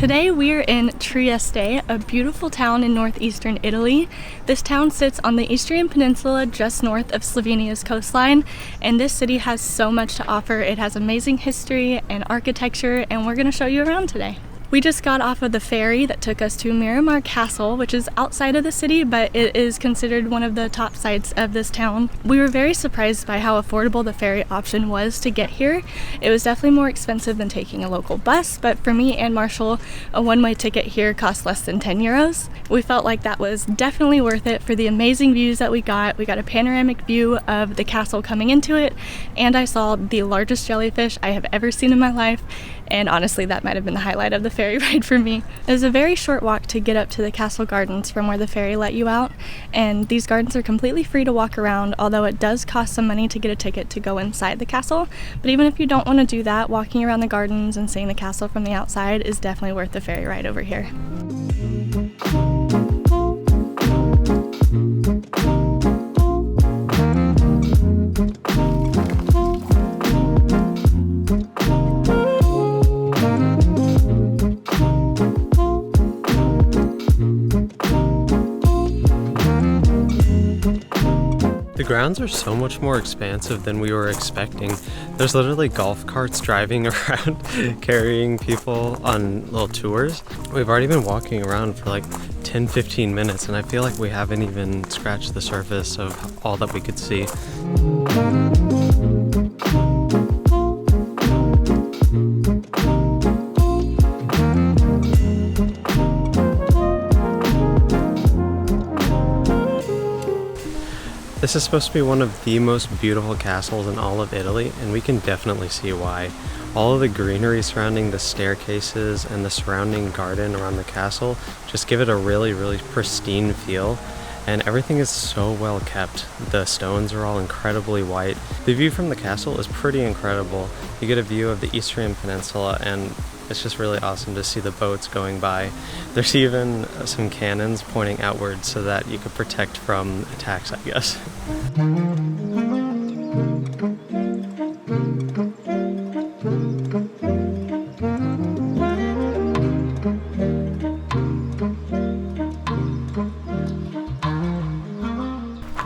Today we're in Trieste, a beautiful town in northeastern Italy. This town sits on the Istrian peninsula just north of Slovenia's coastline, and this city has so much to offer. It has amazing history and architecture, and we're going to show you around today. We just got off of the ferry that took us to Miramare Castle, which is outside of the city, but it is considered one of the top sites of this town. We were very surprised by how affordable the ferry option was to get here. It was definitely more expensive than taking a local bus, but for me and Marshall, a one-way ticket here cost less than 10 euros. We felt like that was definitely worth it for the amazing views that we got. We got a panoramic view of the castle coming into it, and I saw the largest jellyfish I have ever seen in my life. And honestly, that might have been the highlight of the ferry ride for me. It was a very short walk to get up to the castle gardens from where the ferry let you out, and these gardens are completely free to walk around, although it does cost some money to get a ticket to go inside the castle. But even if you don't want to do that, walking around the gardens and seeing the castle from the outside is definitely worth the ferry ride over here. The grounds are so much more expansive than we were expecting. There's literally golf carts driving around carrying people on little tours. We've already been walking around for like 10-15 minutes, and I feel like we haven't even scratched the surface of all that we could see. This is supposed to be one of the most beautiful castles in all of Italy, and we can definitely see why. All of the greenery surrounding the staircases and the surrounding garden around the castle just give it a really, really pristine feel, and everything is so well kept. The stones are all incredibly white. The view from the castle is pretty incredible. You get a view of the Istrian peninsula, and it's just really awesome to see the boats going by. There's even some cannons pointing outward so that you could protect from attacks, I guess.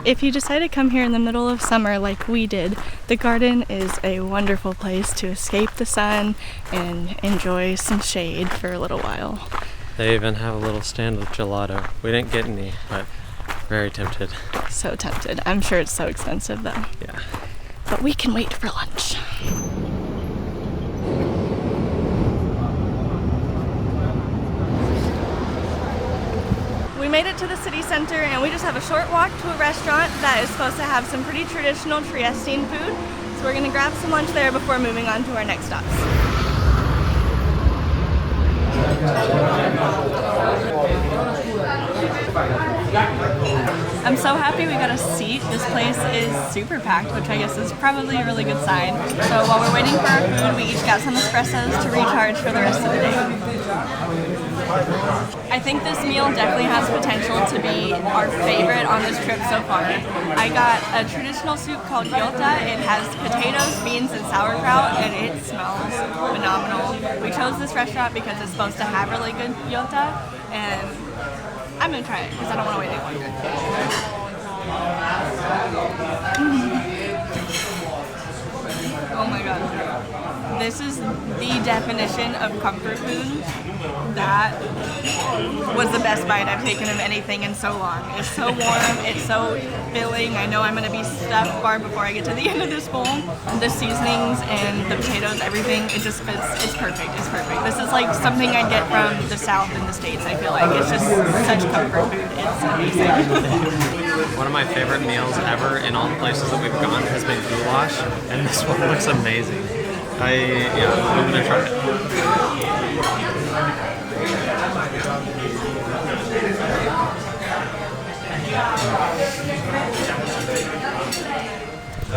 If you decide to come here in the middle of summer like we did, the garden is a wonderful place to escape the sun and enjoy some shade for a little while. They even have a little stand with gelato. We didn't get any, but very tempted. So tempted. I'm sure it's so expensive though. Yeah. But we can wait for lunch. We made it to the city center, and we just have a short walk to a restaurant that is supposed to have some pretty traditional Triestine food. So we're gonna grab some lunch there before moving on to our next stops. I'm so happy we got a seat. This place is super packed, which I guess is probably a really good sign. So while we're waiting for our food, we each got some espressos to recharge for the rest of the day. I think this meal definitely has potential to be our favorite on this trip so far. I got a traditional soup called Unitá. It has potatoes, beans, and sauerkraut, and it smells phenomenal. We chose this restaurant because it's supposed to have really good Unitá, and I'm gonna try it because I don't want to wait any longer. Oh my god. This is the definition of comfort food. That was the best bite I've taken of anything in so long. It's so warm, it's so filling. I know I'm gonna be stuffed far before I get to the end of this bowl. The seasonings and the potatoes, everything, it just fits. It's perfect, it's perfect. This is like something I get from the South in the States, I feel like. It's just such comfort food, it's amazing. One of my favorite meals ever in all the places that we've gone has been goulash, and this one looks amazing. I'm gonna try it.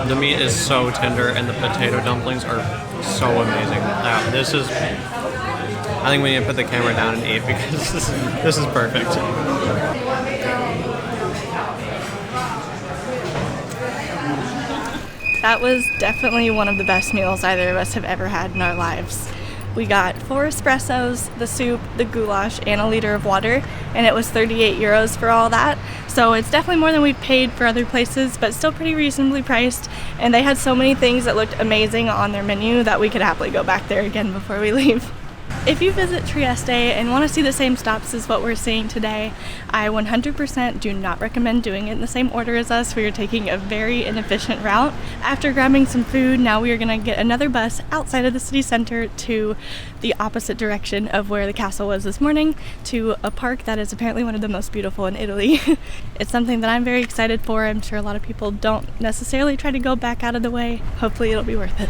The meat is so tender, and the potato dumplings are so amazing. This is, I think we need to put the camera down and eat because this is perfect. That was definitely one of the best meals either of us have ever had in our lives. We got 4 espressos, the soup, the goulash, and a liter of water, and it was 38 euros for all that. So it's definitely more than we paid for other places, but still pretty reasonably priced. And they had so many things that looked amazing on their menu that we could happily go back there again before we leave. If you visit Trieste and want to see the same stops as what we're seeing today, I 100% do not recommend doing it in the same order as us. We are taking a very inefficient route. After grabbing some food, now we are going to get another bus outside of the city center to the opposite direction of where the castle was this morning, to a park that is apparently one of the most beautiful in Italy. It's something that I'm very excited for. I'm sure a lot of people don't necessarily try to go back out of the way. Hopefully it'll be worth it.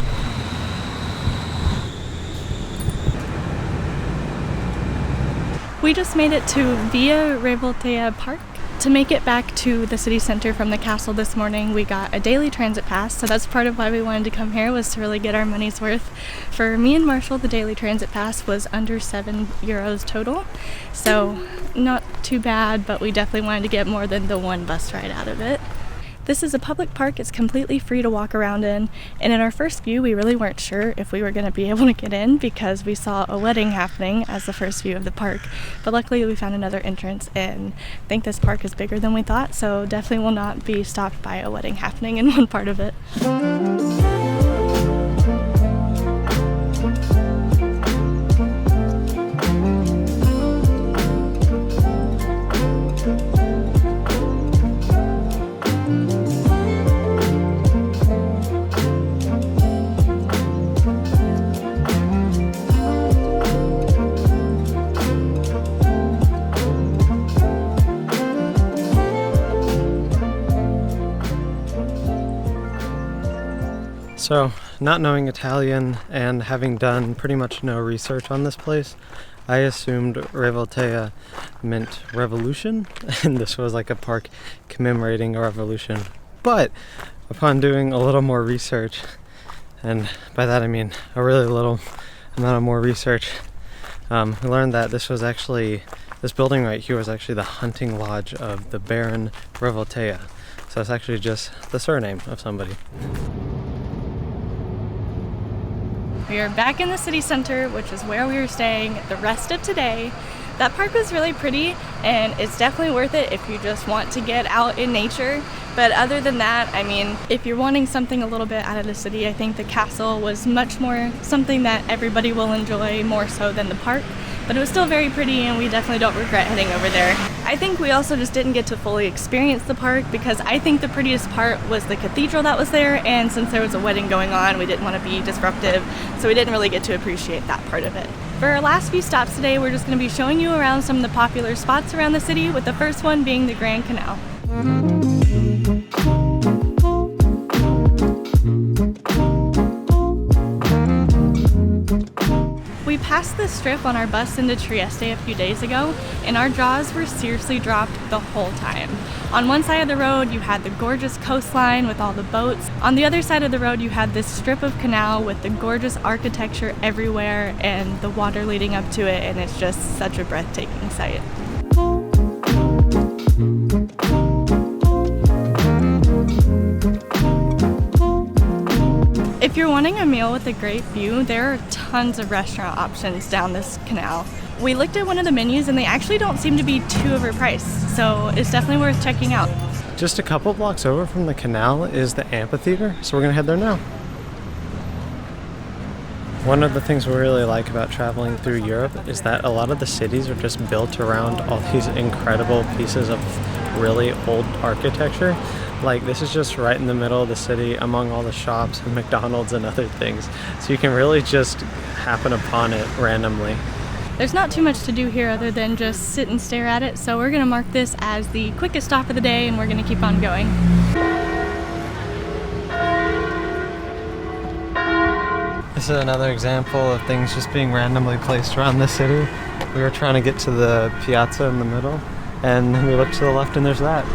We just made it to Villa Revoltella Park. To make it back to the city center from the castle this morning, we got a daily transit pass, so that's part of why we wanted to come here, was to really get our money's worth. For me and Marshall, the daily transit pass was under 7 euros total, so not too bad, but we definitely wanted to get more than the one bus ride out of it. This is a public park. It's completely free to walk around in, and in our first view we really weren't sure if we were going to be able to get in because we saw a wedding happening as the first view of the park, but luckily we found another entrance, and I think this park is bigger than we thought, so definitely will not be stopped by a wedding happening in one part of it. So, not knowing Italian and having done pretty much no research on this place, I assumed Revoltella meant revolution, and this was like a park commemorating a revolution. But upon doing a little more research, and by that I mean a really little amount of more research, we learned that this building right here was actually the hunting lodge of the Baron Revoltella. So it's actually just the surname of somebody. We are back in the city center, which is where we were staying the rest of today. That park was really pretty, and it's definitely worth it if you just want to get out in nature. But other than that, I mean, if you're wanting something a little bit out of the city, I think the castle was much more something that everybody will enjoy more so than the park. But it was still very pretty, and we definitely don't regret heading over there. I think we also just didn't get to fully experience the park because I think the prettiest part was the cathedral that was there, and since there was a wedding going on, we didn't want to be disruptive, so we didn't really get to appreciate that part of it. For our last few stops today, we're just going to be showing you around some of the popular spots around the city, with the first one being the Grand Canal. We passed this strip on our bus into Trieste a few days ago, and our jaws were seriously dropped the whole time. On one side of the road, you had the gorgeous coastline with all the boats. On the other side of the road, you had this strip of canal with the gorgeous architecture everywhere and the water leading up to it, and it's just such a breathtaking sight. If you're wanting a meal with a great view, there are tons of restaurant options down this canal. We looked at one of the menus and they actually don't seem to be too overpriced, so it's definitely worth checking out. Just a couple blocks over from the canal is the amphitheater, so we're gonna head there now. One of the things we really like about traveling through Europe is that a lot of the cities are just built around all these incredible pieces of really old architecture. Like, this is just right in the middle of the city among all the shops and McDonald's and other things. So you can really just happen upon it randomly. There's not too much to do here other than just sit and stare at it, so we're going to mark this as the quickest stop of the day and we're going to keep on going. This is another example of things just being randomly placed around the city. We were trying to get to the Piazza in the middle, and then we looked to the left and there's that.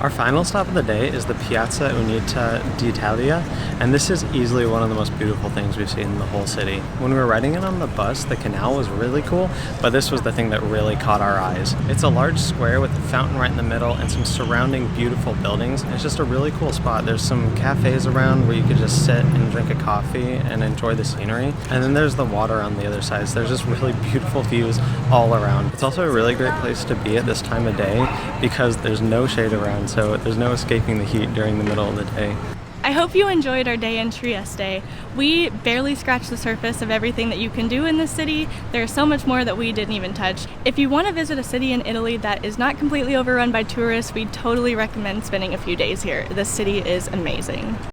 Our final stop of the day is the Piazza Unitá d'Italia, and this is easily one of the most beautiful things we've seen in the whole city. When we were riding it on the bus, the canal was really cool, but this was the thing that really caught our eyes. It's a large square with a fountain right in the middle and some surrounding beautiful buildings. It's just a really cool spot. There's some cafes around where you could just sit and drink a coffee and enjoy the scenery. And then there's the water on the other side, so there's just really beautiful views all around. It's also a really great place to be at this time of day because there's no shade around, so there's no escaping the heat during the middle of the day. I hope you enjoyed our day in Trieste. We barely scratched the surface of everything that you can do in this city. There's so much more that we didn't even touch. If you want to visit a city in Italy that is not completely overrun by tourists, we totally recommend spending a few days here. This city is amazing.